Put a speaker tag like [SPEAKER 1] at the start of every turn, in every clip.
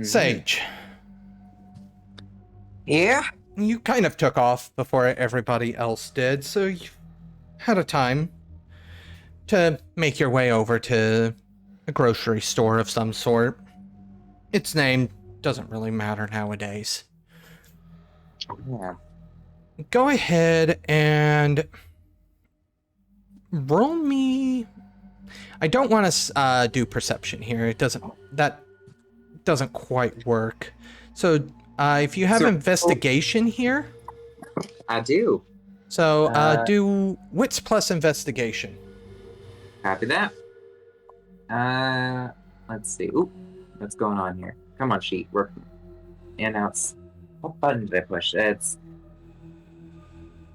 [SPEAKER 1] Sage,
[SPEAKER 2] Yeah?
[SPEAKER 1] you kind of took off before everybody else did, so you had a time to make your way over to a grocery store of some sort. Its name doesn't really matter nowadays.
[SPEAKER 2] Yeah.
[SPEAKER 1] Go ahead and roll me. I don't want to do perception here. That doesn't quite work. So if you have investigation here,
[SPEAKER 2] I do.
[SPEAKER 1] so do wits plus investigation.
[SPEAKER 2] Copy that. Let's see. Oop, what's going on here? Come on, sheet. Work. Handouts. What button did I push? It's.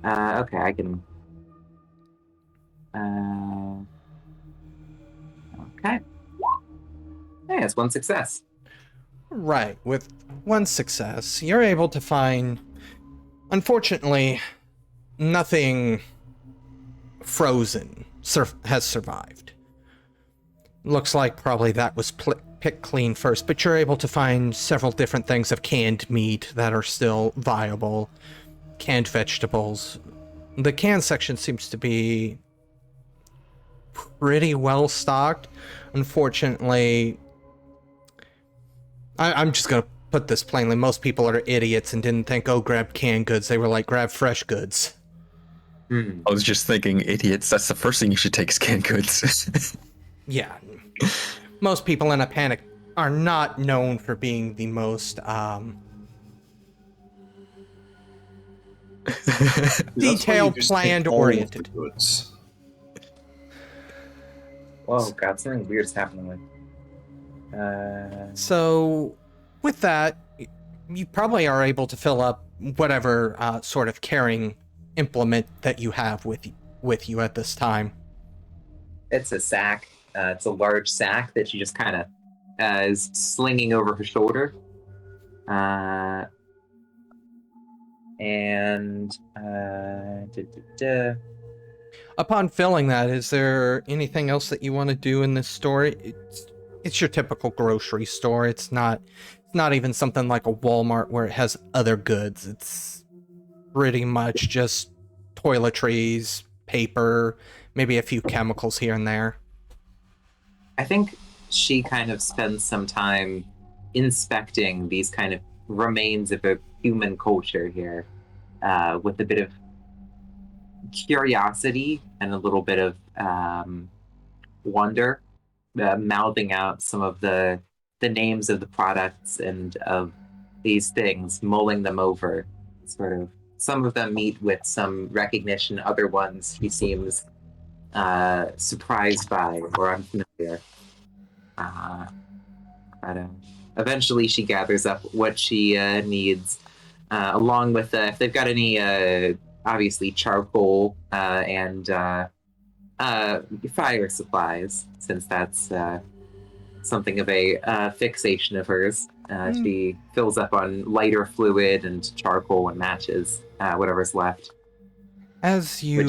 [SPEAKER 2] Okay, I can. Okay. Hey, it's one success.
[SPEAKER 1] Right, with one success, you're able to find, unfortunately, nothing frozen has survived. Looks like probably that was picked clean first, but you're able to find several different things of canned meat that are still viable, canned vegetables. The canned section seems to be pretty well stocked. Unfortunately, I'm just gonna put this plainly, most people are idiots and didn't think, oh, grab canned goods. They were like, grab fresh goods.
[SPEAKER 2] Hmm.
[SPEAKER 3] I was just thinking, idiots, that's the first thing you should take is canned goods.
[SPEAKER 1] Yeah. Most people in a panic are not known for being the most detailed, planned, oriented.
[SPEAKER 2] Whoa, God, something weird's happening with.
[SPEAKER 1] So, with that, you probably are able to fill up whatever sort of carrying implement that you have with you at this time.
[SPEAKER 2] It's a sack. It's a large sack that she just kind of is slinging over her shoulder.
[SPEAKER 1] Upon filling that, is there anything else that you want to do in this store? It's your typical grocery store. It's not even something like a Walmart where it has other goods. It's pretty much just toiletries, paper, maybe a few chemicals here and there.
[SPEAKER 2] I think she kind of spends some time inspecting these kind of remains of a human culture here, with a bit of curiosity and a little bit of wonder, mouthing out some of the names of the products and of these things, mulling them over. Sort of, some of them meet with some recognition, other ones she seems surprised by or unfamiliar. But eventually she gathers up what she needs, along with if they've got any obviously charcoal and fire supplies, since that's something of a fixation of hers. She fills up on lighter fluid and charcoal and matches, whatever's left.
[SPEAKER 1] As you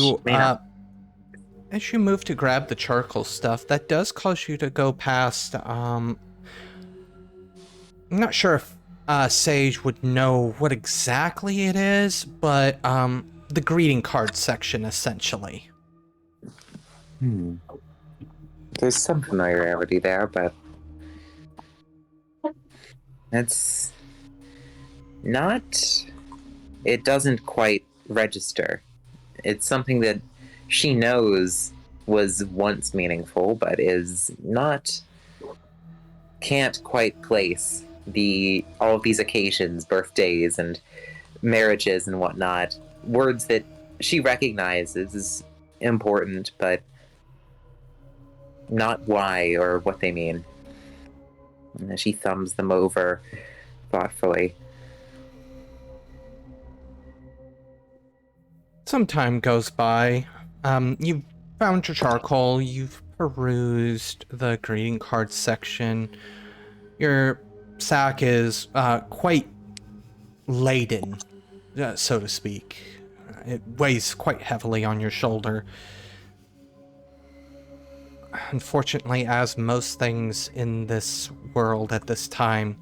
[SPEAKER 1] move to grab the charcoal stuff, that does cause you to go past, I'm not sure if Sage would know what exactly it is, but the greeting card section, essentially.
[SPEAKER 2] There's some familiarity there, but it's not... It doesn't quite register. It's something that she knows was once meaningful, but is not... can't quite place all of these occasions, birthdays and marriages and whatnot, words that she recognizes as important, but not why or what they mean. And she thumbs them over thoughtfully.
[SPEAKER 1] Some time goes by. You've found your charcoal, you've perused the greeting card section. Your sack is quite laden, so to speak. It weighs quite heavily on your shoulder. Unfortunately, as most things in this world at this time,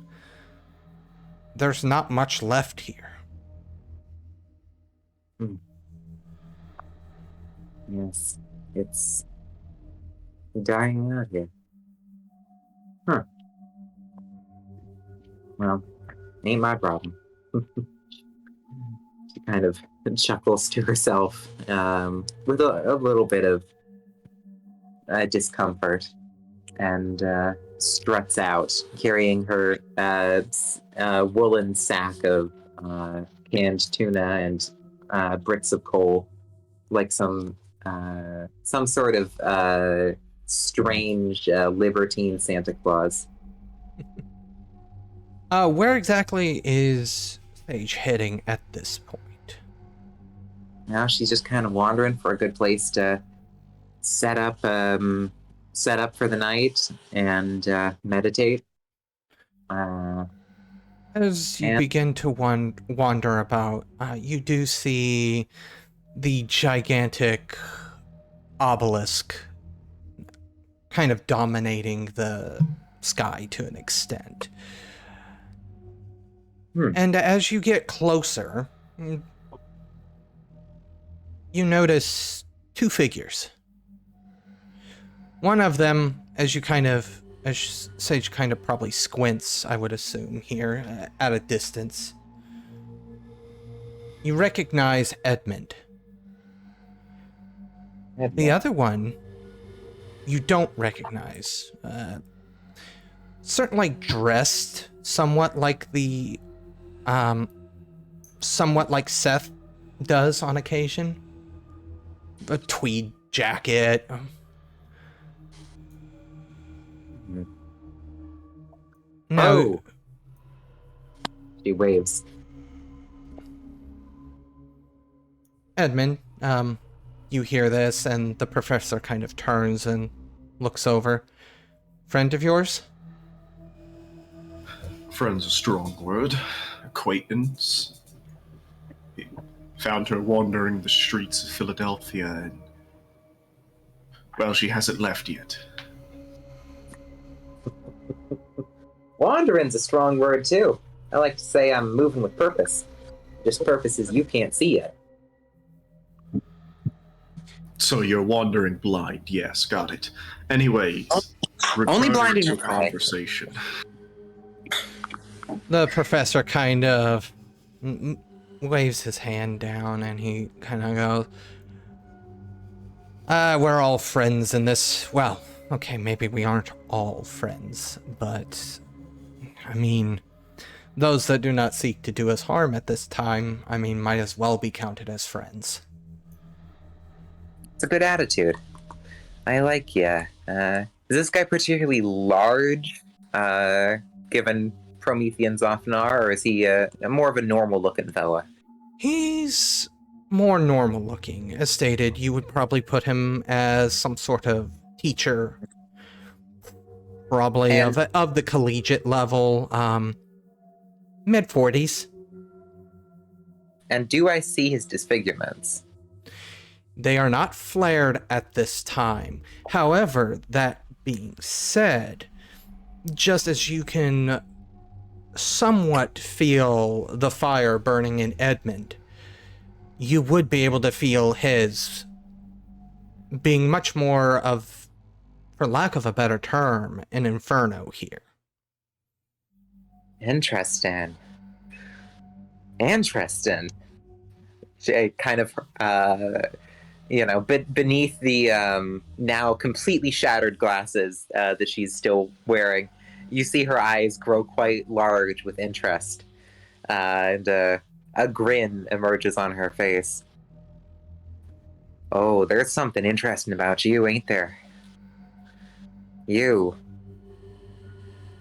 [SPEAKER 1] there's not much left here.
[SPEAKER 2] Yes, it's dying out here. Huh. Well, ain't my problem. She kind of chuckles to herself with a little bit of discomfort and struts out, carrying her woolen sack of canned tuna and bricks of coal, like some sort of strange libertine Santa Claus.
[SPEAKER 1] Where exactly is Sage heading at this point?
[SPEAKER 2] Now she's just kind of wandering for a good place to set up for the night and meditate.
[SPEAKER 1] As you begin to wander about, you do see the gigantic obelisk kind of dominating the sky to an extent. And as you get closer, you notice two figures. One of them, as Sage kind of probably squints, I would assume, here, at a distance, you recognize Edmond. The other one, you don't recognize. Certainly dressed somewhat like Seth does on occasion. A tweed jacket. No.
[SPEAKER 2] Oh. She waves.
[SPEAKER 1] Edmond, you hear this, and the professor kind of turns and looks over. Friend of yours?
[SPEAKER 4] Friend's a strong word. Acquaintance. Found her wandering the streets of Philadelphia, and well, she hasn't left yet.
[SPEAKER 2] Wandering's a strong word too. I like to say I'm moving with purpose. Just purposes you can't see yet.
[SPEAKER 4] So you're wandering blind, yes, got it. Anyways,
[SPEAKER 2] only blind
[SPEAKER 4] to
[SPEAKER 2] in your eye.
[SPEAKER 4] conversation.
[SPEAKER 1] The professor kind of waves his hand down, and he kind of goes, we're all friends in this. Well, okay, maybe we aren't all friends, but I mean, those that do not seek to do us harm at this time, I mean, might as well be counted as friends.
[SPEAKER 2] It's a good attitude. I like ya. Is this guy particularly large, given Prometheans often are, or is he more of a normal-looking fella?
[SPEAKER 1] He's more normal-looking. As stated, you would probably put him as some sort of teacher, probably of the collegiate level, mid-40s.
[SPEAKER 2] And do I see his disfigurements?
[SPEAKER 1] They are not flared at this time. However, that being said, just as you can somewhat feel the fire burning in Edmond, you would be able to feel his being much more of, for lack of a better term, an inferno here.
[SPEAKER 2] Interesting. She kind of, beneath the now completely shattered glasses that she's still wearing, you see her eyes grow quite large with interest, and a grin emerges on her face. Oh, there's something interesting about you, ain't there? You.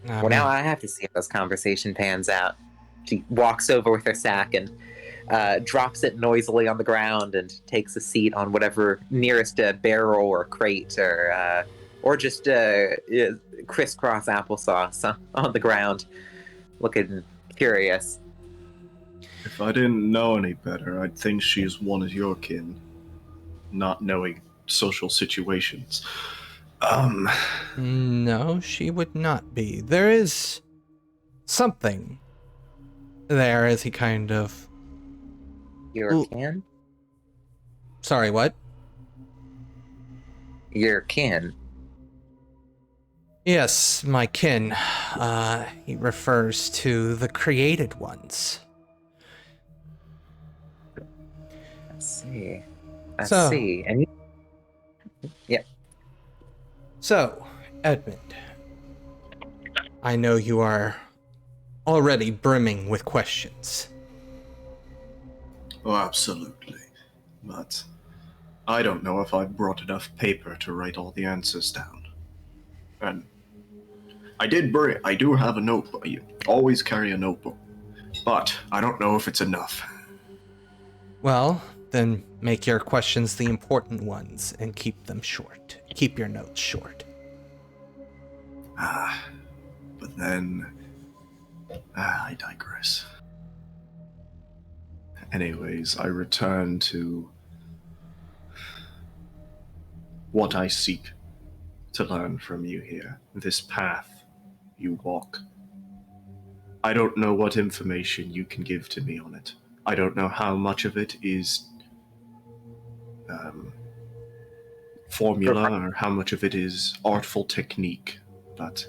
[SPEAKER 2] Well, now I have to see how this conversation pans out. She walks over with her sack and drops it noisily on the ground and takes a seat on whatever nearest barrel or crate or just crisscross applesauce on the ground, looking curious.
[SPEAKER 4] If I didn't know any better, I'd think she's one of your kin, not knowing social situations.
[SPEAKER 1] No, she would not be. There is something there as he kind of...
[SPEAKER 2] Your
[SPEAKER 1] Ooh.
[SPEAKER 2] kin?
[SPEAKER 1] Sorry, what?
[SPEAKER 2] Your kin.
[SPEAKER 1] Yes, my kin. He refers to the created ones.
[SPEAKER 2] I see. I
[SPEAKER 1] So-
[SPEAKER 2] see. And you... Yeah.
[SPEAKER 1] So, Edmond, I know you are already brimming with questions.
[SPEAKER 4] Oh, absolutely. But I don't know if I've brought enough paper to write all the answers down. And I do have a notebook. You always carry a notebook. But I don't know if it's enough.
[SPEAKER 1] Well, then make your questions the important ones and keep them short. Keep your notes short.
[SPEAKER 4] But then... I digress. Anyways, I return to what I seek to learn from you here. This path you walk. I don't know what information you can give to me on it. I don't know how much of it is formula or how much of it is artful technique, but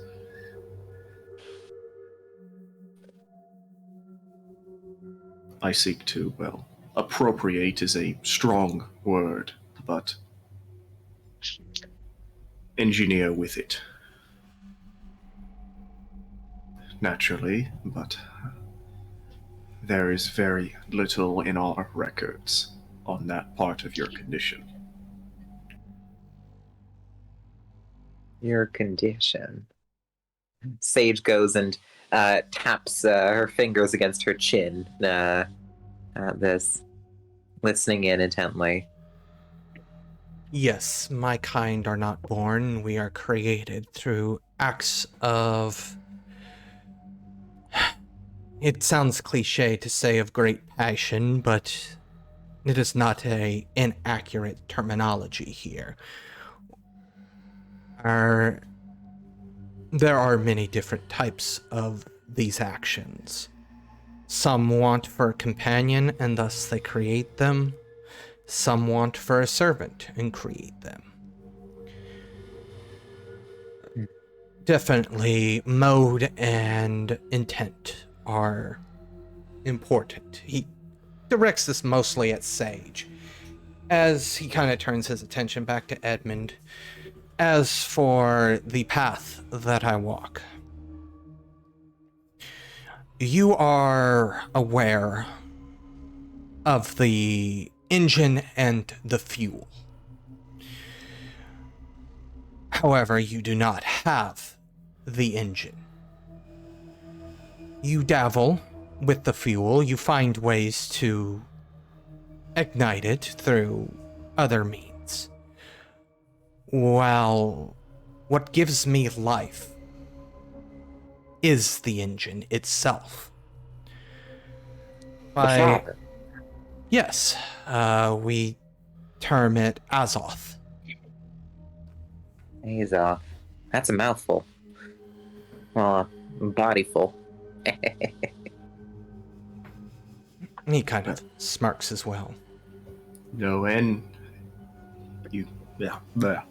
[SPEAKER 4] I seek to, well, appropriate is a strong word, but engineer with it. Naturally, but there is very little in our records on that part of your condition.
[SPEAKER 2] Your condition. Sage goes and taps her fingers against her chin at this, listening in intently.
[SPEAKER 1] Yes, my kind are not born. We are created through acts of... It sounds cliche to say of great passion, but it is not an inaccurate terminology here. There are many different types of these actions. Some want for a companion, and thus they create them. Some want for a servant and create them. Definitely, mode and intent are important. He directs this mostly at Sage, as he kind of turns his attention back to Edmond. As for the path that I walk, you are aware of the engine and the fuel. However, you do not have the engine. You dabble with the fuel, you find ways to ignite it through other means. Well, what gives me life is the engine itself. Yes, we term it Azoth.
[SPEAKER 2] Azoth. That's a mouthful. Well, a bodyful.
[SPEAKER 1] He kind of smirks as well.
[SPEAKER 4] No, and there.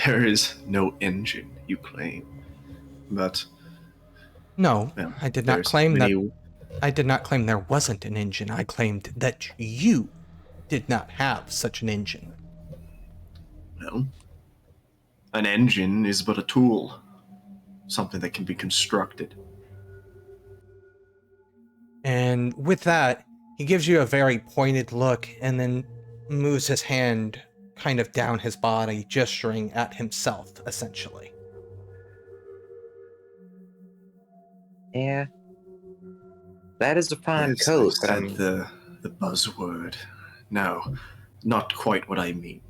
[SPEAKER 4] There is no engine, you claim. But
[SPEAKER 1] No,
[SPEAKER 4] well,
[SPEAKER 1] I did not
[SPEAKER 4] there's
[SPEAKER 1] claim
[SPEAKER 4] many...
[SPEAKER 1] that. I did not claim there wasn't an engine. I claimed that you did not have such an engine.
[SPEAKER 4] Well, an engine is but a tool. Something that can be constructed.
[SPEAKER 1] And with that, he gives you a very pointed look and then moves his hand kind of down his body, gesturing at himself, essentially.
[SPEAKER 2] Yeah. That is a fine
[SPEAKER 4] Yes,
[SPEAKER 2] coat,
[SPEAKER 4] I
[SPEAKER 2] but
[SPEAKER 4] said the buzzword. No, not quite what I mean.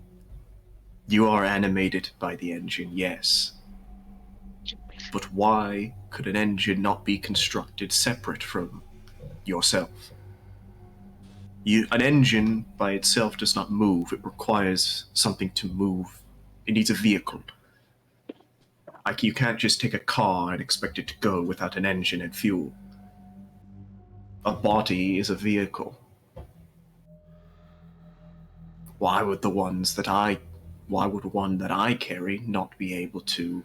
[SPEAKER 4] You are animated by the engine, yes. But why could an engine not be constructed separate from yourself? An engine by itself does not move. It requires something to move. It needs a vehicle. Like, you can't just take a car and expect it to go without an engine and fuel. A body is a vehicle. Why would one that I carry not be able to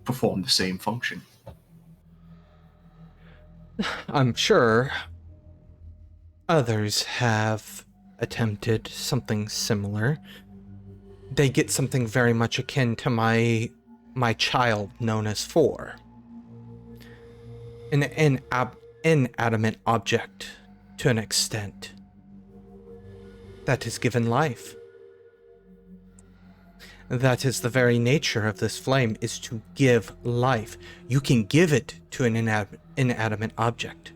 [SPEAKER 4] perform the same function?
[SPEAKER 1] I'm sure others have attempted something similar. They get something very much akin to my child known as Four. An inanimate object to an extent that is given life. That is the very nature of this flame, is to give life. You can give it to an inanimate object.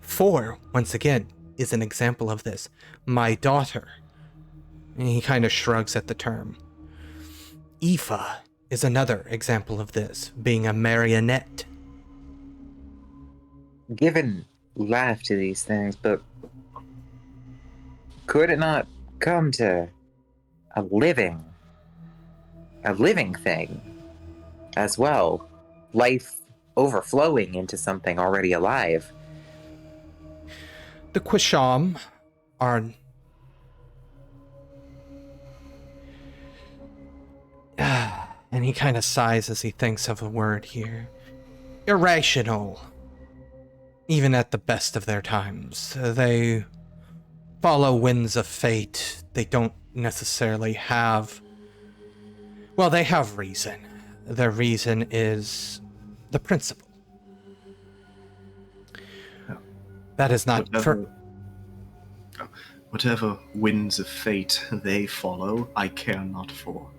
[SPEAKER 1] Four, once again, is an example of this. My daughter. And he kind of shrugs at the term. Aoife is another example of this, being a marionette.
[SPEAKER 2] Given life to these things, but could it not come to a living thing as well? Life overflowing into something already alive.
[SPEAKER 1] The Quisham are... and he kind of sighs as he thinks of a word here. Irrational. Even at the best of their times. They follow winds of fate. They don't necessarily have... Well, they have reason. Their reason is the principle. That is not...
[SPEAKER 4] Whatever winds of fate they follow, I care not for.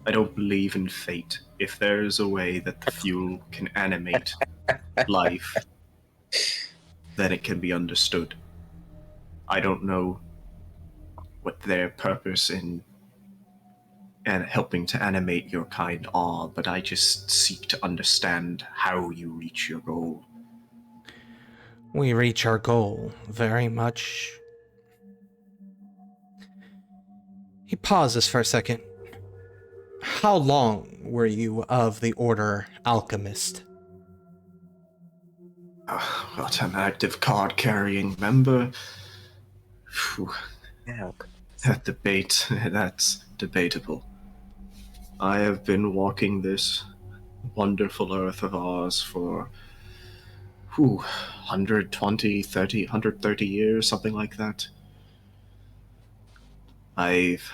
[SPEAKER 4] I don't believe in fate. If there is a way that the fuel can animate life, then it can be understood. I don't know what their purpose in helping to animate your kind are, but I just seek to understand how you reach your goal.
[SPEAKER 1] We reach our goal very much... He pauses for a second. How long were you of the Order Alchemist?
[SPEAKER 4] What an active card-carrying member. Phew.
[SPEAKER 2] Yeah.
[SPEAKER 4] That's debatable. I have been walking this wonderful earth of ours for 130 years, something like that. I've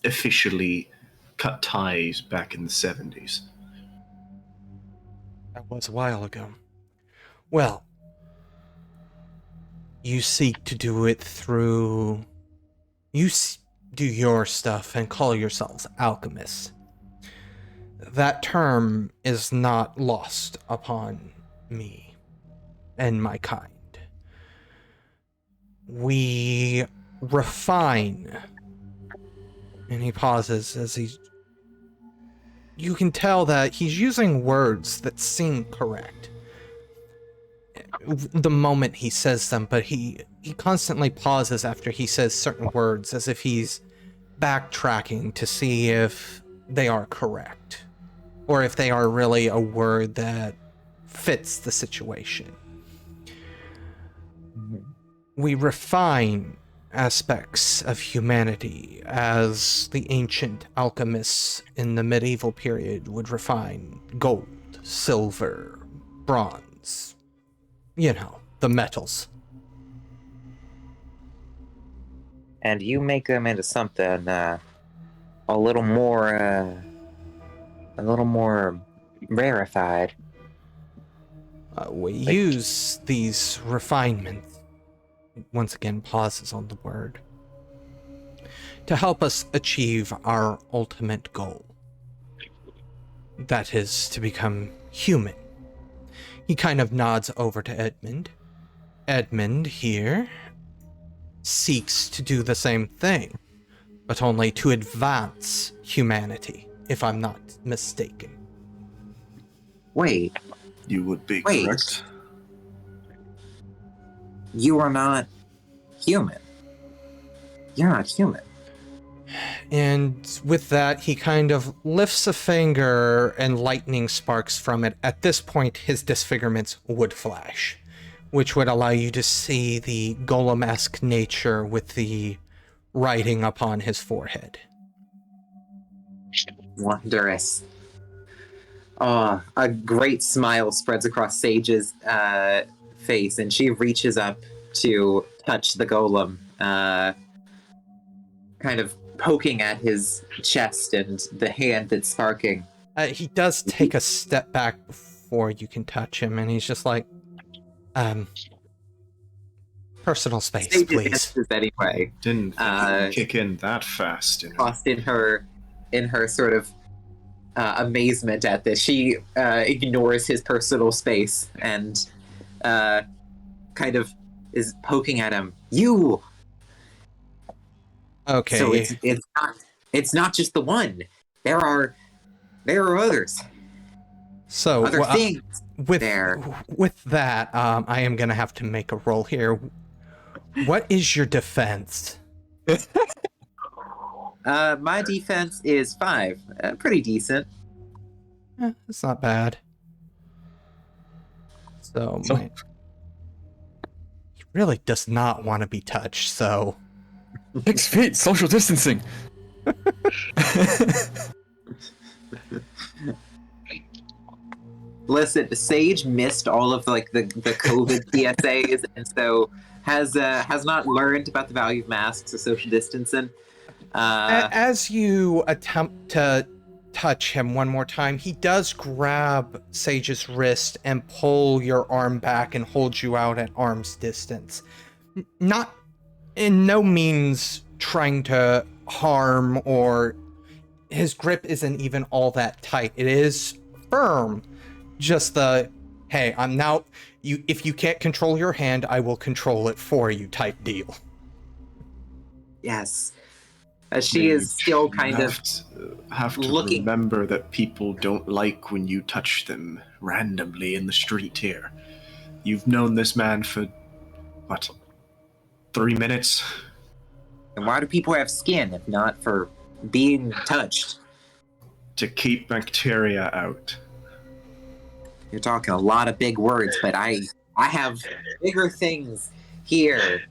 [SPEAKER 4] officially cut ties back in the 70s.
[SPEAKER 1] That was a while ago. Well, you seek to do it through... do your stuff and call yourselves alchemists. That term is not lost upon me and my kind. We refine... And he pauses as you can tell that he's using words that seem correct the moment he says them, but he constantly pauses after he says certain words as if he's backtracking to see if they are correct or if they are really a word that fits the situation. We refine aspects of humanity as the ancient alchemists in the medieval period would refine gold, silver, bronze. You know, the metals.
[SPEAKER 2] And you make them into something a little more rarefied.
[SPEAKER 1] We use these refinements, once again pauses on the word, to help us achieve our ultimate goal. That is to become human. He kind of nods over to Edmond. Edmond here seeks to do the same thing, but only to advance humanity, if I'm not mistaken.
[SPEAKER 2] Wait.
[SPEAKER 4] You would be
[SPEAKER 2] Wait.
[SPEAKER 4] correct.
[SPEAKER 2] You are not human. You're not human.
[SPEAKER 1] And with that, he kind of lifts a finger and lightning sparks from it. At this point, his disfigurements would flash, which would allow you to see the golem-esque nature with the writing upon his forehead.
[SPEAKER 2] Wondrous. Oh, a great smile spreads across Sage's face, and she reaches up to touch the golem, kind of poking at his chest and the hand that's sparking.
[SPEAKER 1] He does take a step back before you can touch him, and he's just like, personal space,
[SPEAKER 2] Sage
[SPEAKER 1] please.
[SPEAKER 2] answers anyway.
[SPEAKER 4] Didn't think kick in that fast.
[SPEAKER 2] Lost in her sort of amazement at this, she ignores his personal space and kind of is poking at him. You.
[SPEAKER 1] Okay.
[SPEAKER 2] So it's not just the one. There are others.
[SPEAKER 1] So
[SPEAKER 2] Other things
[SPEAKER 1] with
[SPEAKER 2] there.
[SPEAKER 1] With that, I am gonna have to make a roll here. What is your defense?
[SPEAKER 2] My defense is 5. Pretty decent.
[SPEAKER 1] It's not bad. So he really does not want to be touched. So
[SPEAKER 3] 6 feet, social distancing.
[SPEAKER 2] Listen, Sage missed all of the COVID PSAs, and so has not learned about the value of masks or social distancing.
[SPEAKER 1] as you attempt to touch him one more time, he does grab Sage's wrist and pull your arm back and hold you out at arm's distance. Not in no means trying to harm, or his grip isn't even all that tight. It is firm. Just the, hey, I'm now, if you can't control your hand, I will control it for you type deal.
[SPEAKER 2] Yes. She is still kind of
[SPEAKER 4] have to
[SPEAKER 2] looking.
[SPEAKER 4] remember that people don't like when you touch them randomly in the street here. You've known this man for, 3 minutes?
[SPEAKER 2] And why do people have skin if not for being touched?
[SPEAKER 4] To keep bacteria out.
[SPEAKER 2] You're talking a lot of big words, but I have bigger things here.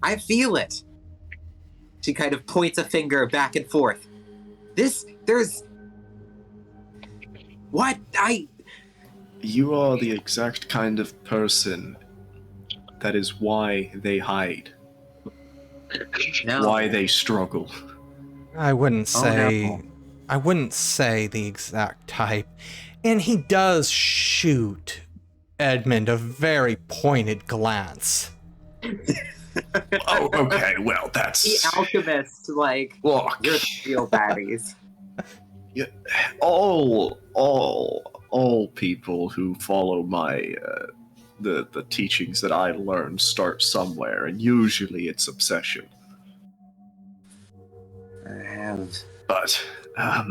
[SPEAKER 2] I feel it. She kind of points a finger back and forth. What?
[SPEAKER 4] You are the exact kind of person that is why they hide.
[SPEAKER 2] No.
[SPEAKER 4] Why they struggle.
[SPEAKER 1] I wouldn't say,
[SPEAKER 2] no.
[SPEAKER 1] I wouldn't say the exact type. And he does shoot Edmond a very pointed glance.
[SPEAKER 4] Oh, okay, well, that's...
[SPEAKER 2] The alchemist,
[SPEAKER 4] Look,
[SPEAKER 2] you're the real baddies.
[SPEAKER 4] yeah, all people who follow my, the teachings that I learned start somewhere, and usually it's obsession.
[SPEAKER 2] I have.
[SPEAKER 4] But, now,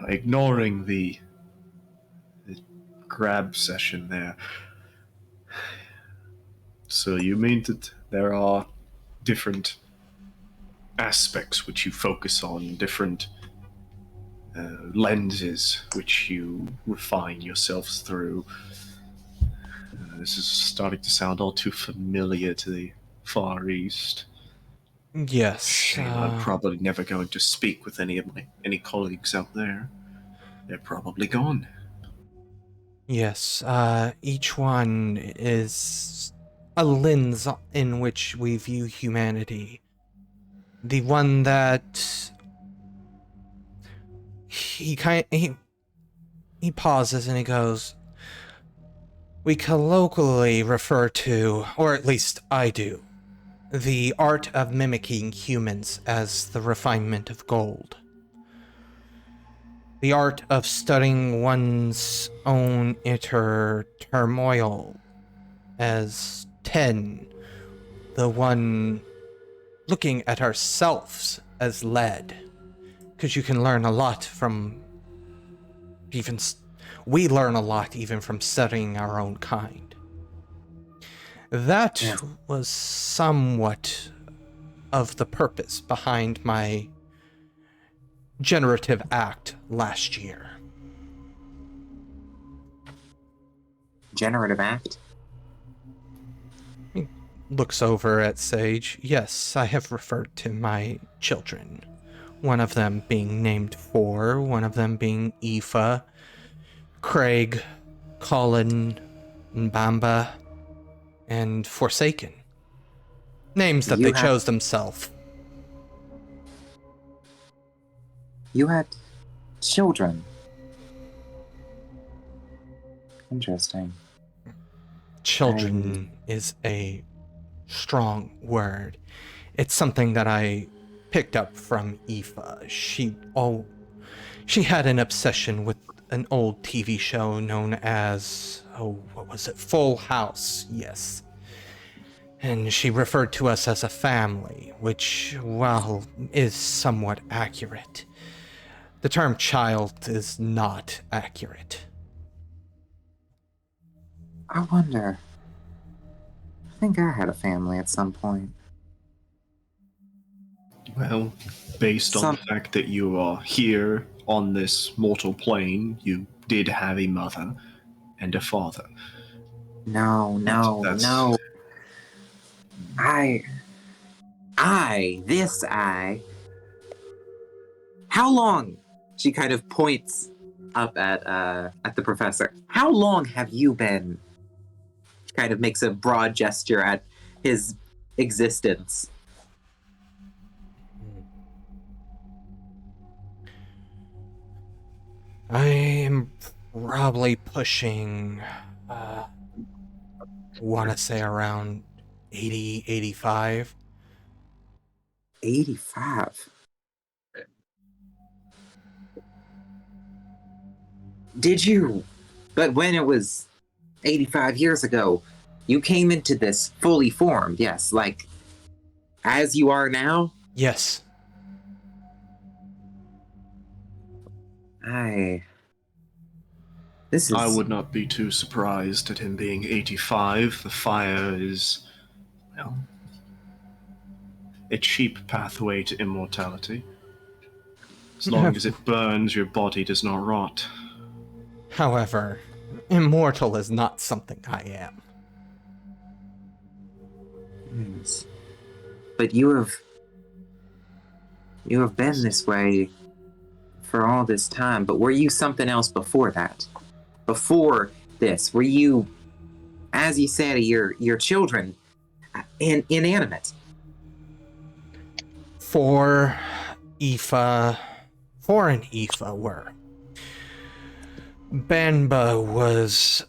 [SPEAKER 4] ignoring the grab session there. So you mean that there are different aspects which you focus on, different lenses which you refine yourselves through. This is starting to sound all too familiar to the Far East.
[SPEAKER 1] Yes.
[SPEAKER 4] Shame I'm probably never going to speak with any colleagues out there. They're probably gone.
[SPEAKER 1] Yes, each one is a lens in which we view humanity. The one that he pauses and he goes, we colloquially refer to, or at least I do, the art of mimicking humans as the refinement of gold. The art of studying one's own inner turmoil as 10, the one looking at ourselves as lead, because you can learn a lot from we learn a lot even from studying our own kind. That was somewhat of the purpose behind my generative act last year.
[SPEAKER 2] Generative act?
[SPEAKER 1] He looks over at Sage. Yes, I have referred to my children. One of them being named For, one of them being Aoife, Craig, Colin, Mbamba, and Forsaken. Names that they chose themselves.
[SPEAKER 2] You had children. Interesting.
[SPEAKER 1] Children is a strong word. It's something that I picked up from Aoife. She had an obsession with an old TV show known as, what was it? Full House, yes. And she referred to us as a family, which, well, is somewhat accurate. The term child is not accurate.
[SPEAKER 2] I wonder. I think I had a family at some point.
[SPEAKER 4] Well, based on the fact that you are here on this mortal plane, you did have a mother and a father.
[SPEAKER 2] No. How long? She kind of points up at the professor. How long have you been? She kind of makes a broad gesture at his existence.
[SPEAKER 1] I am probably pushing, want to say around 80, 85.
[SPEAKER 2] 85? Did you? But when it was 85 years ago, you came into this fully formed, yes, like, as you are now?
[SPEAKER 1] Yes.
[SPEAKER 2] I
[SPEAKER 4] would not be too surprised at him being 85. The fire is, well, a cheap pathway to immortality. As long as it burns, your body does not rot.
[SPEAKER 1] However, immortal is not something I am.
[SPEAKER 2] Yes. But you have been this way for all this time, but were you something else before that? Before this, were you, as you said, your children, inanimate?
[SPEAKER 1] For and Aoife were. Banba was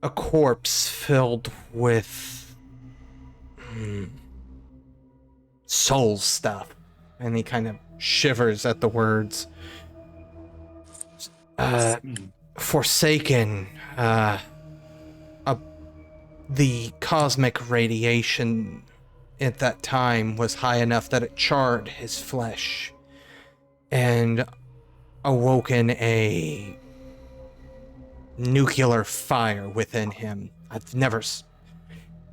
[SPEAKER 1] a corpse filled with soul stuff. And he kind of shivers at the words. Forsaken, the cosmic radiation at that time was high enough that it charred his flesh and awoken a nuclear fire within him.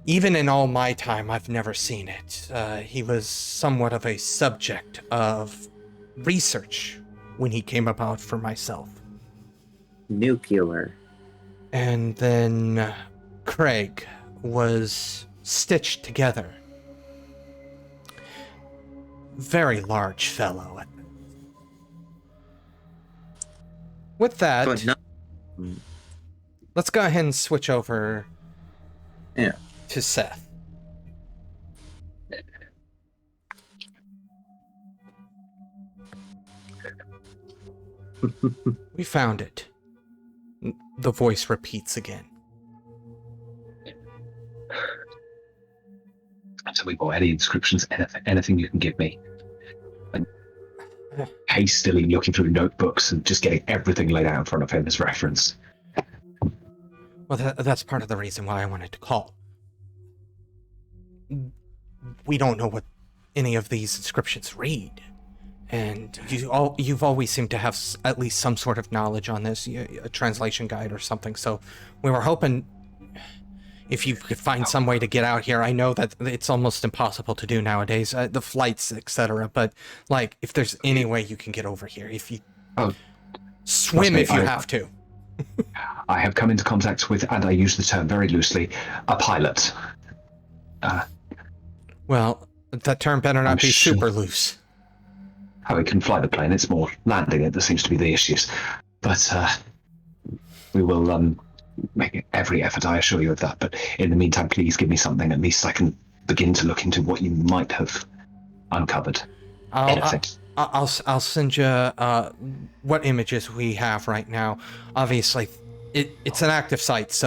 [SPEAKER 1] Even in all my time, I've never seen it. He was somewhat of a subject of research when he came about for myself.
[SPEAKER 2] Nuclear.
[SPEAKER 1] And then Craig was stitched together. Very large fellow. With that, let's go ahead and switch over to Seth. We found it. The voice repeats again.
[SPEAKER 5] So we got any inscriptions, anything you can give me. And hastily looking through notebooks and just getting everything laid out in front of him as reference.
[SPEAKER 1] Well, that's part of the reason why I wanted to call. We don't know what any of these inscriptions read. And you've always seemed to have at least some sort of knowledge on this, a translation guide or something. So we were hoping if you could find some way to get out here. I know that it's almost impossible to do nowadays, the flights, etc. But like, if there's any way you can get over here, if you swim,
[SPEAKER 5] me,
[SPEAKER 1] if you have to.
[SPEAKER 5] I have come into contact with, and I use the term very loosely, a pilot.
[SPEAKER 1] Well, that term better not be
[SPEAKER 5] sure.
[SPEAKER 1] super loose.
[SPEAKER 5] How he can fly the plane, it's more landing it that seems to be the issues. But we will make every effort, I assure you of that. But in the meantime, please give me something. At least I can begin to look into what you might have uncovered.
[SPEAKER 1] I'll send you what images we have right now. Obviously, it's an active site,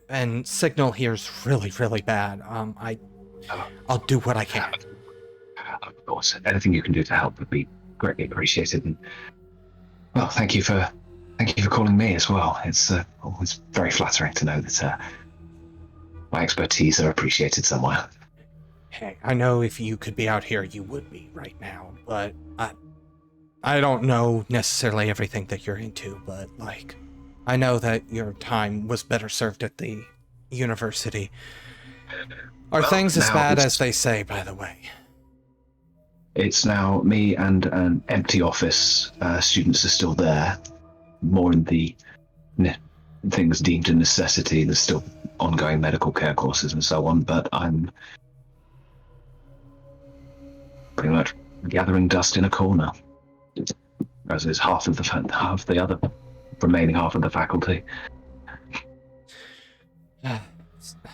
[SPEAKER 1] and signal here is really, really bad. I'll do what I can.
[SPEAKER 5] Of course, anything you can do to help would be greatly appreciated. And well, thank you for calling me as well. It's always very flattering to know that my expertise are appreciated somewhere.
[SPEAKER 1] Hey, I know if you could be out here, you would be right now, but I don't know necessarily everything that you're into, but like, I know that your time was better served at the university. Are things as bad as they say, by the way?
[SPEAKER 5] It's now me and an empty office. Students are still there, more in the things deemed a necessity. There's still ongoing medical care courses and so on, but I'm pretty much gathering dust in a corner, as is half the other remaining half of the faculty.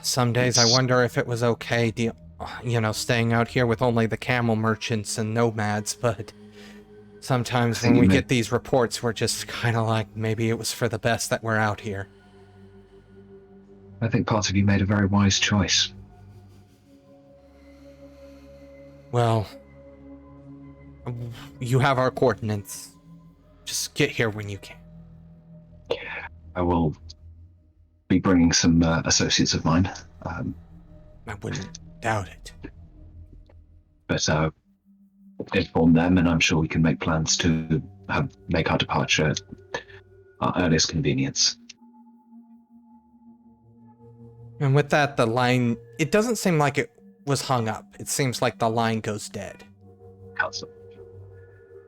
[SPEAKER 1] Some days I wonder if it was okay, staying out here with only the camel merchants and nomads, but sometimes when we get these reports, we're just kind of like, maybe it was for the best that we're out here.
[SPEAKER 5] I think part of you made a very wise choice.
[SPEAKER 1] Well, you have our coordinates. Just get here when you can.
[SPEAKER 5] I will be bringing some associates of mine.
[SPEAKER 1] I wouldn't doubt it.
[SPEAKER 5] But inform them, and I'm sure we can make plans to make our departure at our earliest convenience.
[SPEAKER 1] And with that, the line, it doesn't seem like it was hung up. It seems like the line goes dead.
[SPEAKER 5] Council.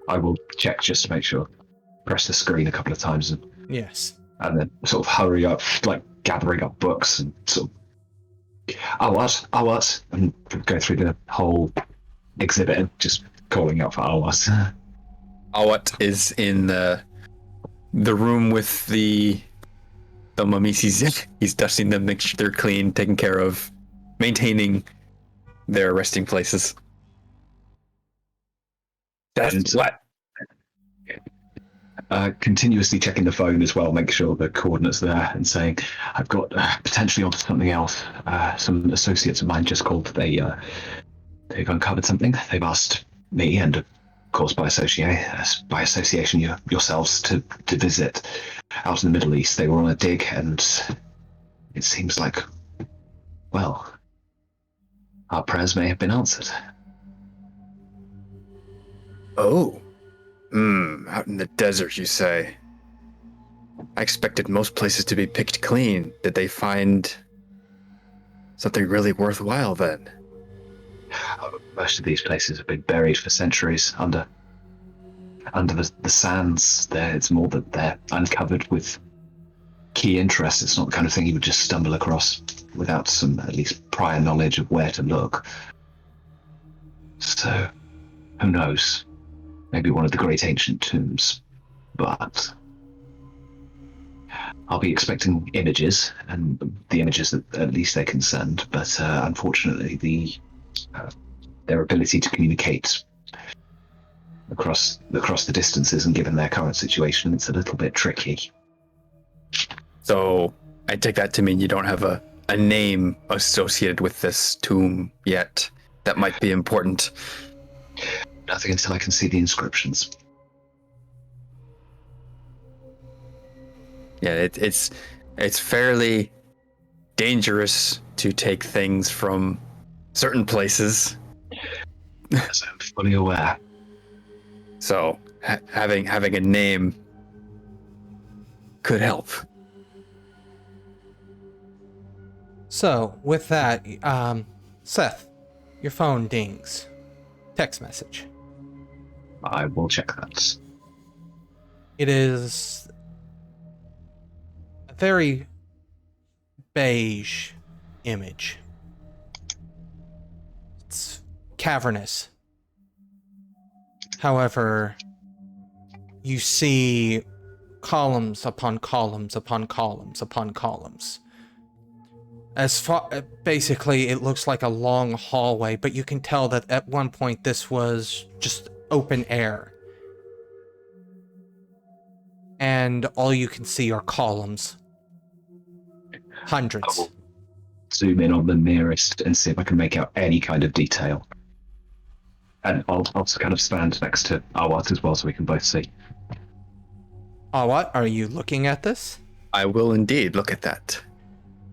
[SPEAKER 5] I will check just to make sure. Press the screen a couple of times and
[SPEAKER 1] yes.
[SPEAKER 5] And then sort of hurry up, like gathering up books and sort of, Awas, and go through the whole exhibit and just calling out for Awas.
[SPEAKER 3] Awat is in the room with the mummies. He's dusting them, making sure they're clean, taking care of, maintaining their resting places. That's what.
[SPEAKER 5] Continuously checking the phone as well, make sure the coordinates are there, and saying, I've got potentially onto something else. Some associates of mine just called. They've uncovered something. They've asked me, and of course by association yourselves, to visit out in the Middle East. They were on a dig, and it seems like, well, our prayers may have been answered.
[SPEAKER 3] Oh. Out in the desert, you say? I expected most places to be picked clean. Did they find something really worthwhile then?
[SPEAKER 5] Most of these places have been buried for centuries under the sands. It's more that they're uncovered with key interests. It's not the kind of thing you would just stumble across without some at least prior knowledge of where to look. So, who knows? Maybe one of the great ancient tombs, but I'll be expecting images, and the images that at least they can send. But unfortunately, their ability to communicate across the distances, and given their current situation, it's a little bit tricky.
[SPEAKER 3] So I take that to mean you don't have a name associated with this tomb yet. That might be important.
[SPEAKER 5] Nothing until I can see the inscriptions.
[SPEAKER 3] Yeah, it's fairly dangerous to take things from certain places.
[SPEAKER 5] As I'm fully aware.
[SPEAKER 3] So having a name could help.
[SPEAKER 1] So, with that, Seth, your phone dings. Text message.
[SPEAKER 5] I will check that.
[SPEAKER 1] It is a very beige image. It's cavernous. However, you see columns upon columns upon columns upon columns. Basically, it looks like a long hallway, but you can tell that at one point this was just open air. And all you can see are columns. Hundreds.
[SPEAKER 5] I will zoom in on the nearest and see if I can make out any kind of detail. And I'll kind of stand next to Awat as well so we can both see.
[SPEAKER 1] What? Are you looking at this?
[SPEAKER 3] I will indeed look at that.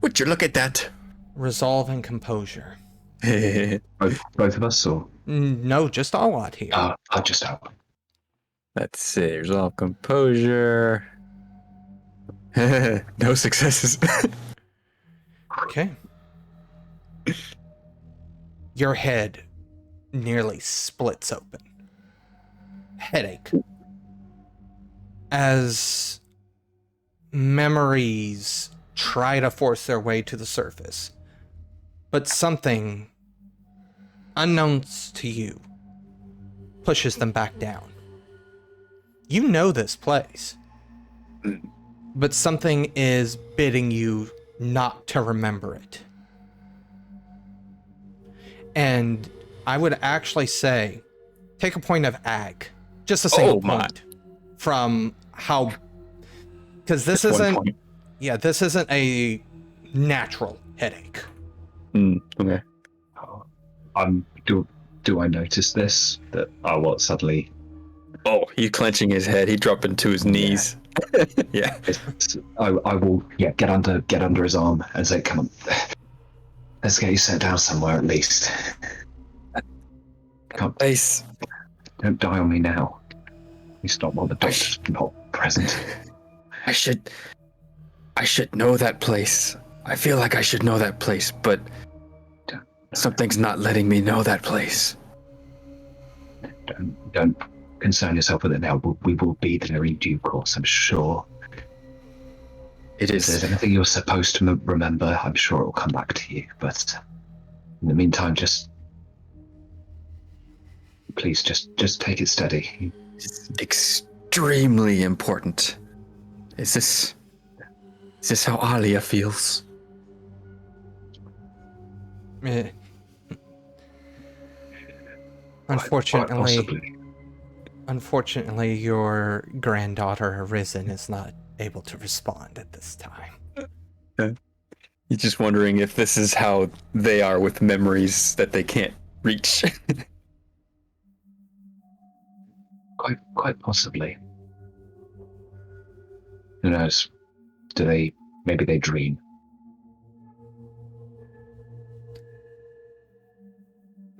[SPEAKER 3] Would you look at that?
[SPEAKER 1] Resolve and composure.
[SPEAKER 5] Both of us, or?
[SPEAKER 1] No, just Awat here.
[SPEAKER 5] I'll just help.
[SPEAKER 3] Let's see. Resolve composure. No successes.
[SPEAKER 1] Okay. Your head nearly splits open. Headache. As memories try to force their way to the surface. But something, unknowns to you, pushes them back down. You know this place. But something is bidding you not to remember it. And I would actually say, take a point of ag. Just a single point. From how... Because this isn't... Yeah, this isn't a natural headache.
[SPEAKER 3] Okay.
[SPEAKER 5] Do I notice this? That what suddenly?
[SPEAKER 3] Oh, he's clenching his head. He dropped into his knees. Yeah.
[SPEAKER 5] I will. Yeah, get under his arm and say, "Come on, let's get you set down somewhere at least." Come,
[SPEAKER 3] Place.
[SPEAKER 5] don't die on me now. He's not while the doctor's not present.
[SPEAKER 3] I should know that place. I feel like I should know that place, but something's not letting me know that place.
[SPEAKER 5] Don't concern yourself with it now. We will be there in due course, I'm sure.
[SPEAKER 3] It
[SPEAKER 5] If there's
[SPEAKER 3] is.
[SPEAKER 5] anything you're supposed to remember, I'm sure it will come back to you. But in the meantime, please just take it steady.
[SPEAKER 3] It's extremely important. Is this how Alia feels?
[SPEAKER 1] Eh.
[SPEAKER 5] Quite possibly.
[SPEAKER 1] Unfortunately, your granddaughter Arisen is not able to respond at this time.
[SPEAKER 3] You're just wondering if this is how they are with memories that they can't reach.
[SPEAKER 5] Quite possibly. Who knows? Maybe they dream.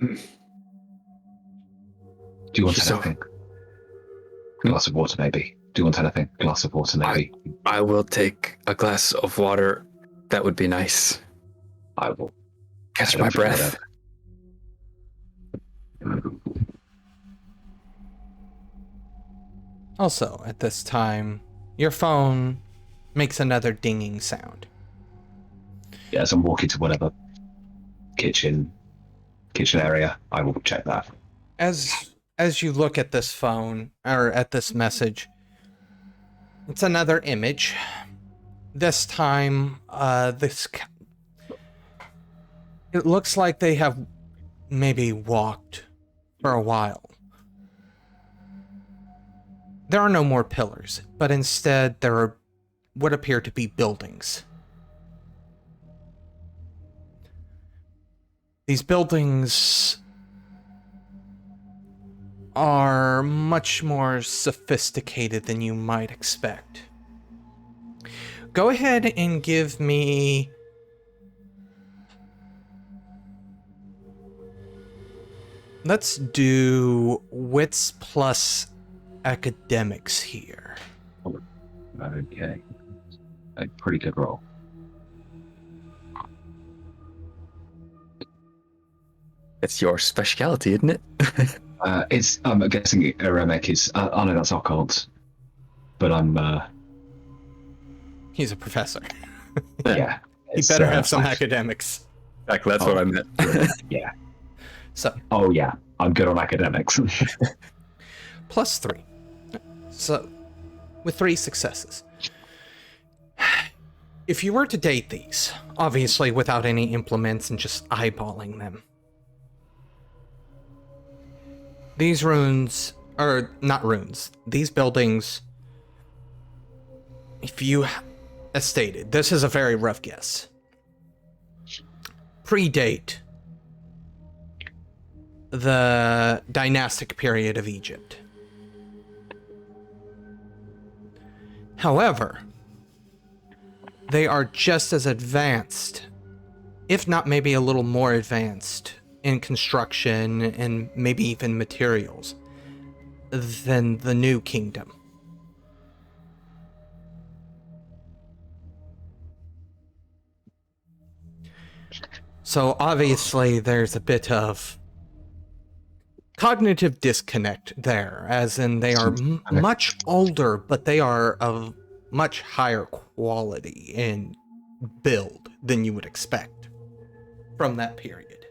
[SPEAKER 5] Do you want
[SPEAKER 3] So-
[SPEAKER 5] anything? Glass of water, maybe. Do you want anything? Glass of water, maybe.
[SPEAKER 3] I will take a glass of water. That would be nice.
[SPEAKER 5] I will
[SPEAKER 3] Catch
[SPEAKER 5] I
[SPEAKER 3] my
[SPEAKER 5] don't think
[SPEAKER 3] breath.
[SPEAKER 1] Also, at this time, your phone makes another dinging sound.
[SPEAKER 5] Yeah, as I'm walking to whatever kitchen area, I will check that.
[SPEAKER 1] As you look at this phone, or at this message, it's another image. This time, it looks like they have maybe walked for a while. There are no more pillars, but instead there are what appear to be buildings. These buildings are much more sophisticated than you might expect. Go ahead and give me... Let's do wits plus academics here.
[SPEAKER 5] Okay. A pretty good roll.
[SPEAKER 3] It's your specialty, isn't it?
[SPEAKER 5] It's. I'm guessing Aramek is. I know that's occult, but I'm.
[SPEAKER 1] He's a professor.
[SPEAKER 5] Yeah.
[SPEAKER 1] He better have some academics.
[SPEAKER 3] Exactly, that's what I meant.
[SPEAKER 5] Yeah.
[SPEAKER 1] So,
[SPEAKER 5] Oh yeah, I'm good on academics.
[SPEAKER 1] +3. So, with 3 successes. If you were to date these, obviously without any implements and just eyeballing them, these runes, or not runes, these buildings, if you, as stated, this is a very rough guess, predate the dynastic period of Egypt. However, they are just as advanced, if not maybe a little more advanced, in construction and maybe even materials than the New Kingdom. So obviously there's a bit of cognitive disconnect there, as in they are much older, but they are of much higher quality in build than you would expect from that period.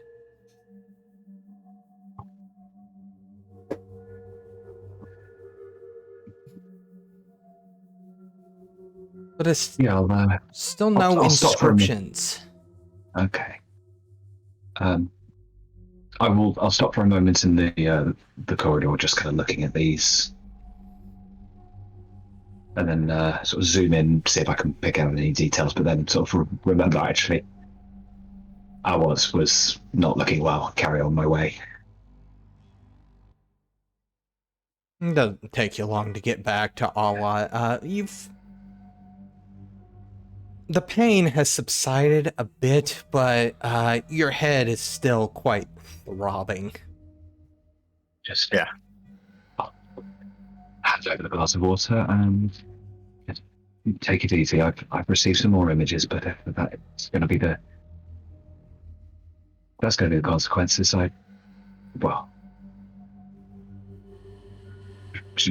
[SPEAKER 1] But it's
[SPEAKER 5] Yeah, I'll,
[SPEAKER 1] still no
[SPEAKER 5] I'll stop for a minute.
[SPEAKER 1] inscriptions.
[SPEAKER 5] Okay. I'll stop for a moment in the corridor, just kind of looking at these, and then sort of zoom in, see if I can pick out any details. But then sort of remember, actually, I was not looking well. Carry on my way.
[SPEAKER 1] It doesn't take you long to get back to Awa. The pain has subsided a bit, but your head is still quite throbbing.
[SPEAKER 5] Just
[SPEAKER 3] Yeah.
[SPEAKER 5] Hand over the glass of water and take it easy. I've received some more images, but that's going to be the consequences. Well,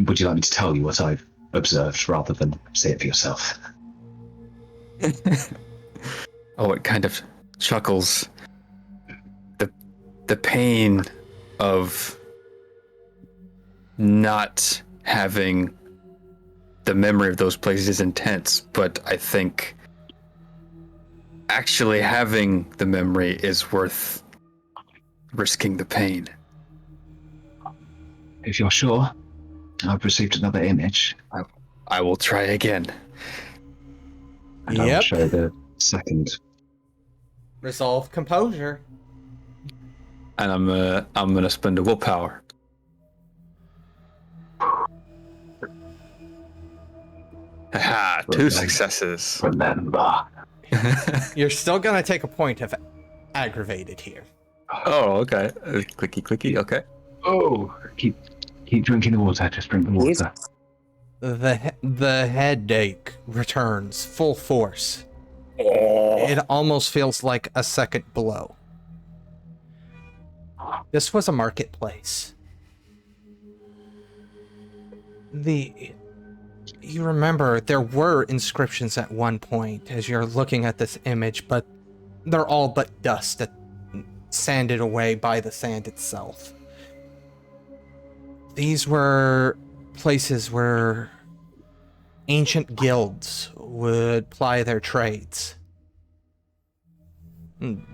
[SPEAKER 5] would you like me to tell you what I've observed rather than say it for yourself?
[SPEAKER 3] Oh, it kind of chuckles. The pain of not having the memory of those places is intense, but I think actually having the memory is worth risking the pain.
[SPEAKER 5] If you're sure, I've received another image.
[SPEAKER 3] I will try again.
[SPEAKER 5] And I will
[SPEAKER 1] Yep.
[SPEAKER 5] show the second.
[SPEAKER 1] Resolve composure.
[SPEAKER 3] And I'm gonna spend a willpower. Haha, 2 successes.
[SPEAKER 5] Remember.
[SPEAKER 1] You're still gonna take a point of aggravated here.
[SPEAKER 3] Oh, okay. Clicky, okay.
[SPEAKER 5] Oh, keep drinking the water. Just drink the water.
[SPEAKER 1] The headache returns full force.
[SPEAKER 3] Oh.
[SPEAKER 1] It almost feels like a second blow. This was a marketplace. You remember there were inscriptions at one point as you're looking at this image, but they're all but dust, sanded away by the sand itself. These were places where ancient guilds would ply their trades.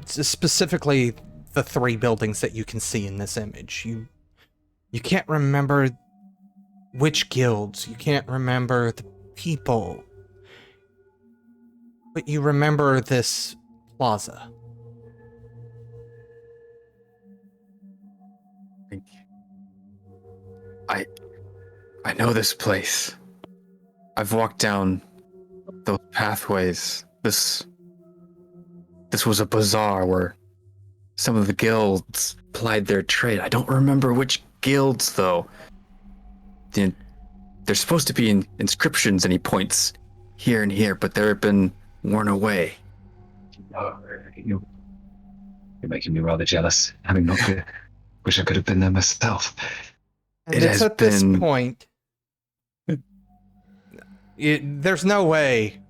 [SPEAKER 1] Specifically, the 3 buildings that you can see in this image. You can't remember which guilds, you can't remember the people, but you remember this plaza.
[SPEAKER 3] I know this place. I've walked down those pathways. This was a bazaar where some of the guilds plied their trade. I don't remember which guilds, though. There's supposed to be inscriptions, and he points here and here, but they've been worn away.
[SPEAKER 5] You're making me rather jealous. Having not been, wish I could have been there myself.
[SPEAKER 1] And
[SPEAKER 3] It
[SPEAKER 1] it's
[SPEAKER 3] has
[SPEAKER 1] at this
[SPEAKER 3] been-
[SPEAKER 1] point. There's no way.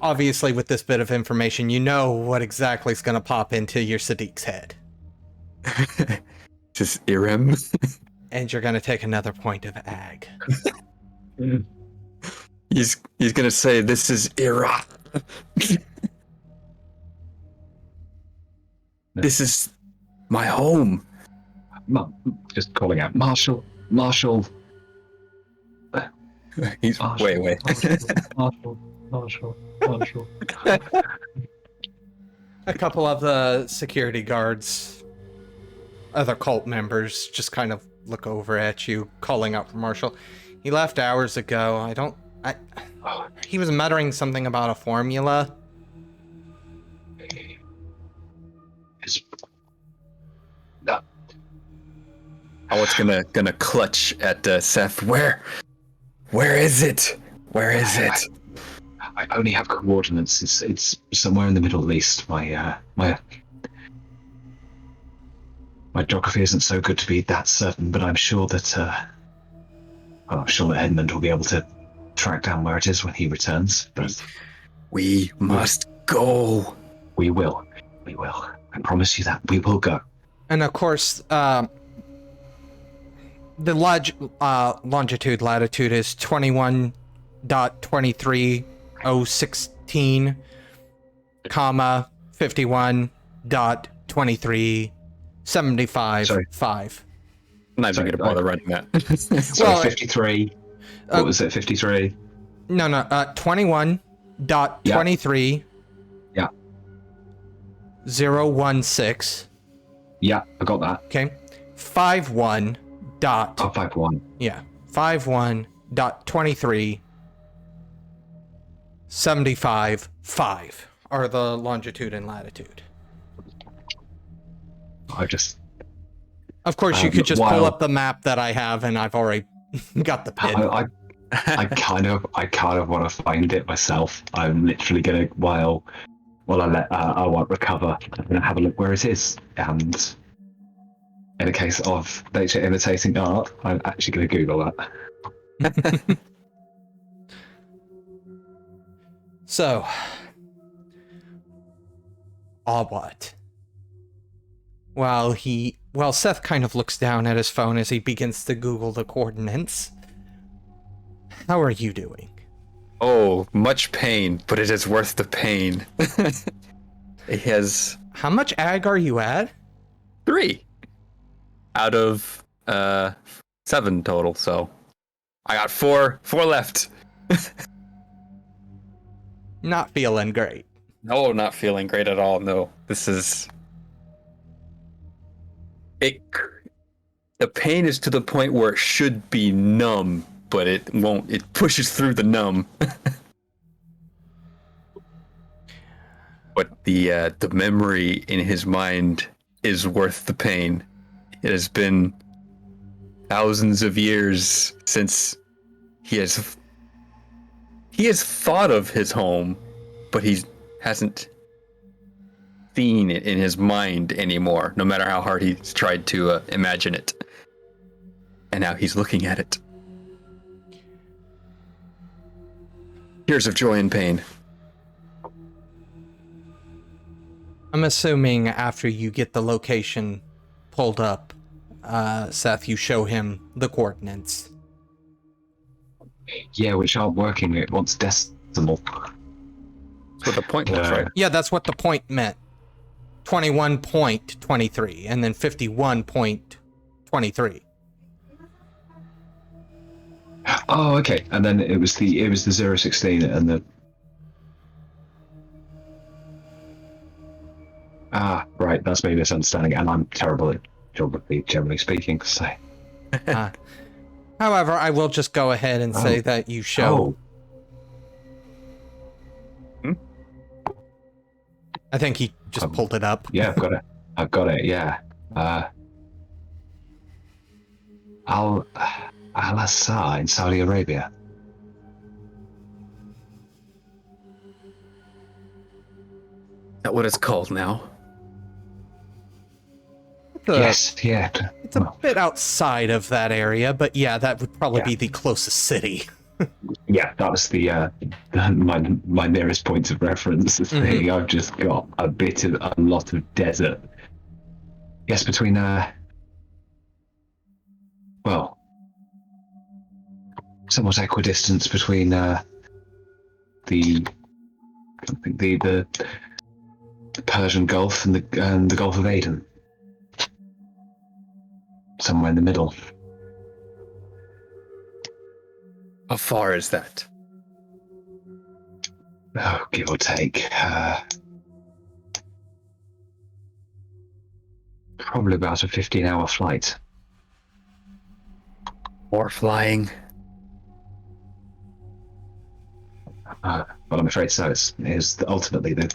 [SPEAKER 1] Obviously, with this bit of information, you know what exactly is going to pop into your Sadiq's head.
[SPEAKER 3] Just Irem.
[SPEAKER 1] And you're going to take another point of ag.
[SPEAKER 3] He's gonna say this is Iraq. This is my home.
[SPEAKER 5] Just calling out, Marshall.
[SPEAKER 3] He's wait.
[SPEAKER 5] Marshall.
[SPEAKER 1] A couple of the security guards, other cult members, just kind of look over at you, calling out for Marshall. He left hours ago. He was muttering something about a formula.
[SPEAKER 3] Howard's gonna clutch at Seth. Where is it? Where is it?
[SPEAKER 5] I only have coordinates. It's somewhere in the Middle East. My geography isn't so good to be that certain, but I'm sure that Edmond will be able to track down where it is when he returns. But
[SPEAKER 3] We must go.
[SPEAKER 5] we will. I promise you that we will go.
[SPEAKER 1] And of course, the longitude latitude is 21.23016, comma 51.23755.
[SPEAKER 3] I'm not even gonna bother writing that.
[SPEAKER 5] So
[SPEAKER 1] Well,
[SPEAKER 5] 53. What was it? 53.
[SPEAKER 1] No, 21.23.
[SPEAKER 5] Yeah.
[SPEAKER 1] 016.
[SPEAKER 5] Yeah, I got that.
[SPEAKER 1] Okay. 51. Dot.
[SPEAKER 5] 51.
[SPEAKER 1] Yeah. 51.23.75.5 are the longitude and latitude. Of course, you could just pull up the map that I have, and I've already got the pin.
[SPEAKER 5] I kind of want to find it myself. I'm literally gonna while I won't recover. I'm gonna have a look where it is, and in a case of nature imitating art, I'm actually gonna Google that.
[SPEAKER 1] So, what? While Seth kind of looks down at his phone as he begins to Google the coordinates. How are you doing?
[SPEAKER 3] Oh, much pain, but it is worth the pain. It has
[SPEAKER 1] How much ag are you at?
[SPEAKER 3] 3 out of 7 total, so I got 4 left.
[SPEAKER 1] Not feeling great.
[SPEAKER 3] No, not feeling great at all. No, this is it. The pain is to the point where it should be numb, but it won't. It pushes through the numb. But the memory in his mind is worth the pain. It has been thousands of years since he has thought of his home, but he hasn't seen it in his mind anymore, no matter how hard he's tried to imagine it. And now he's looking at it. Tears of joy and pain.
[SPEAKER 1] I'm assuming after you get the location pulled up, Seth, you show him the coordinates.
[SPEAKER 5] Yeah, which aren't working. It wants decimal.
[SPEAKER 3] That's what the point was, right?
[SPEAKER 1] Yeah, that's what the point meant. 21.23 and then 51.23.
[SPEAKER 5] Oh, okay. And then it was the 016 and the. Ah, right. That's my misunderstanding, and I'm terrible at geography, generally speaking. So.
[SPEAKER 1] However, I will just go ahead and say that you show. I think he just pulled it up.
[SPEAKER 5] Yeah, I've got it. Yeah. Al-Assad in Saudi Arabia.
[SPEAKER 3] Is that what it's called now?
[SPEAKER 5] Yes, yeah.
[SPEAKER 1] It's a bit outside of that area, but yeah, that would probably
[SPEAKER 5] Yeah.
[SPEAKER 1] be the closest city.
[SPEAKER 5] Yeah, that was my nearest point of reference. Thing. I've just got a lot of desert. Yes, between well, somewhat equidistance between the Persian Gulf and the Gulf of Aden. Somewhere in the middle.
[SPEAKER 3] How far is that?
[SPEAKER 5] Oh, give or take. Probably about a 15-hour flight.
[SPEAKER 3] Or flying?
[SPEAKER 5] Well, I'm afraid so. It's ultimately the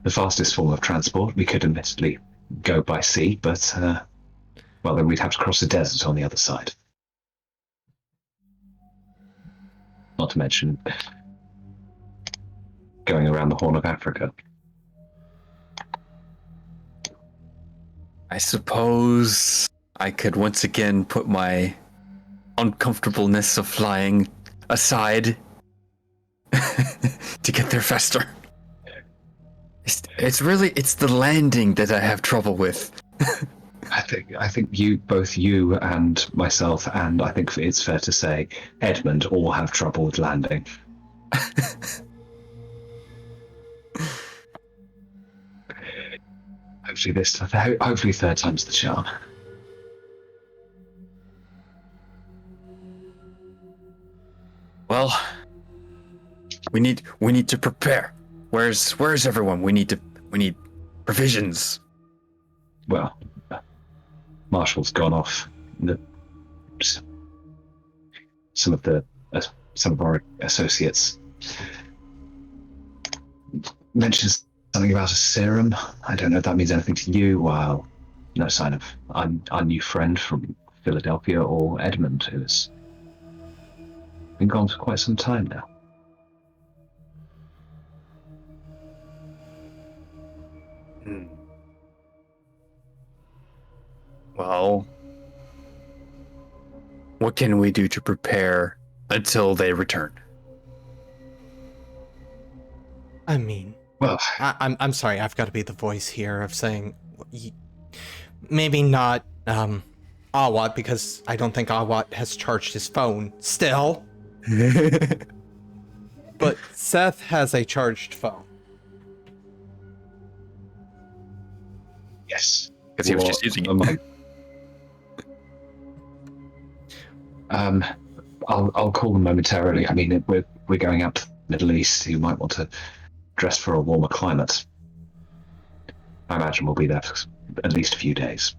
[SPEAKER 5] fastest form of transport. We could admittedly go by sea, but well, then we'd have to cross the desert on the other side. Not to mention going around the Horn of Africa.
[SPEAKER 3] I suppose I could once again put my uncomfortableness of flying aside to get there faster. It's the landing that I have trouble with.
[SPEAKER 5] I think both you and myself, and I think it's fair to say Edmond, all have trouble with landing. Hopefully third time's the charm.
[SPEAKER 3] Well, we need to prepare. Where's everyone? We need provisions.
[SPEAKER 5] Well, Marshall's gone off. Some of our associates mentioned something about a serum. I don't know if that means anything to you. Well, no sign of our new friend from Philadelphia or Edmond, who's been gone for quite some time now.
[SPEAKER 3] Well, what can we do to prepare until they return?
[SPEAKER 1] I mean,
[SPEAKER 5] Well,
[SPEAKER 1] I'm sorry, I've got to be the voice here of saying maybe not Awat, because I don't think Awat has charged his phone still. But Seth has a charged phone.
[SPEAKER 5] yes.
[SPEAKER 3] Because he was just using it.
[SPEAKER 5] I'll call them momentarily. I mean, we're going out to the Middle East. You might want to dress for a warmer climate. I imagine we'll be there for at least a few days.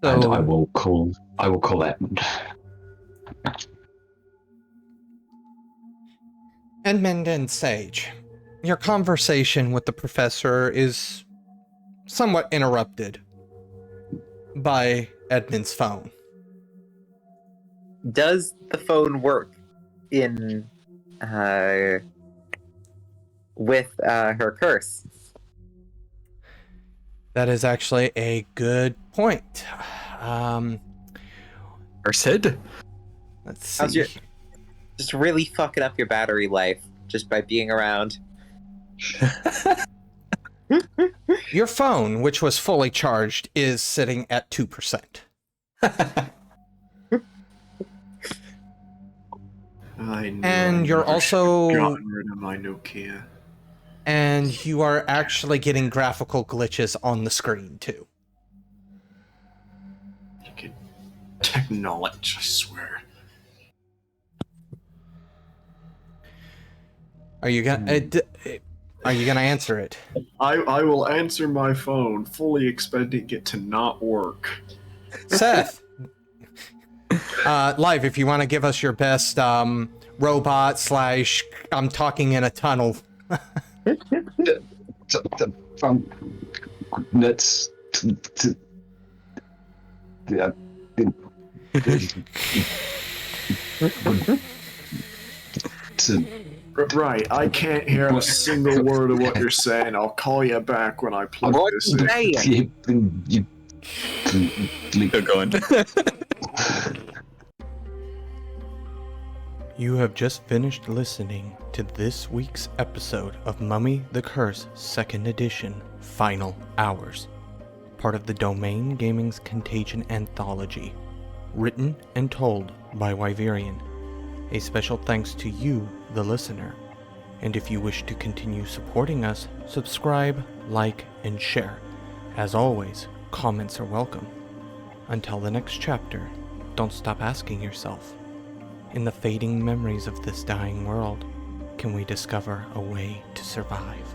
[SPEAKER 5] And I will call Edmond.
[SPEAKER 1] Edmond and Sage, your conversation with the professor is somewhat interrupted by Edmund's phone.
[SPEAKER 2] Does the phone work in with her curse?
[SPEAKER 1] That is actually a good point.
[SPEAKER 3] Or Sid?
[SPEAKER 1] Let's
[SPEAKER 2] How's
[SPEAKER 1] see.
[SPEAKER 2] just really fucking up your battery life just by being around?
[SPEAKER 1] Your phone, which was fully charged, is sitting at 2%. And you're also
[SPEAKER 4] gotten rid of my Nokia.
[SPEAKER 1] and you are actually getting graphical glitches on the screen too.
[SPEAKER 4] You can technology, I swear.
[SPEAKER 1] Are you gonna answer it?
[SPEAKER 4] I will answer my phone, fully expecting it to not work.
[SPEAKER 1] Seth, live, if you want to give us your best robot / I'm talking in a tunnel.
[SPEAKER 5] Let's
[SPEAKER 4] Right, I can't hear a single word of what you're saying. I'll call you back when I plug
[SPEAKER 2] What
[SPEAKER 4] this in.
[SPEAKER 2] saying?
[SPEAKER 3] Still going.
[SPEAKER 1] You have just finished listening to this week's episode of Mummy the Curse 2nd Edition Final Hours, part of the Domain Gaming's Contagion Anthology, written and told by Wyverian. A special thanks to you, the listener. And if you wish to continue supporting us, subscribe, like, and share. As always, comments are welcome. Until the next chapter, don't stop asking yourself, in the fading memories of this dying world, can we discover a way to survive?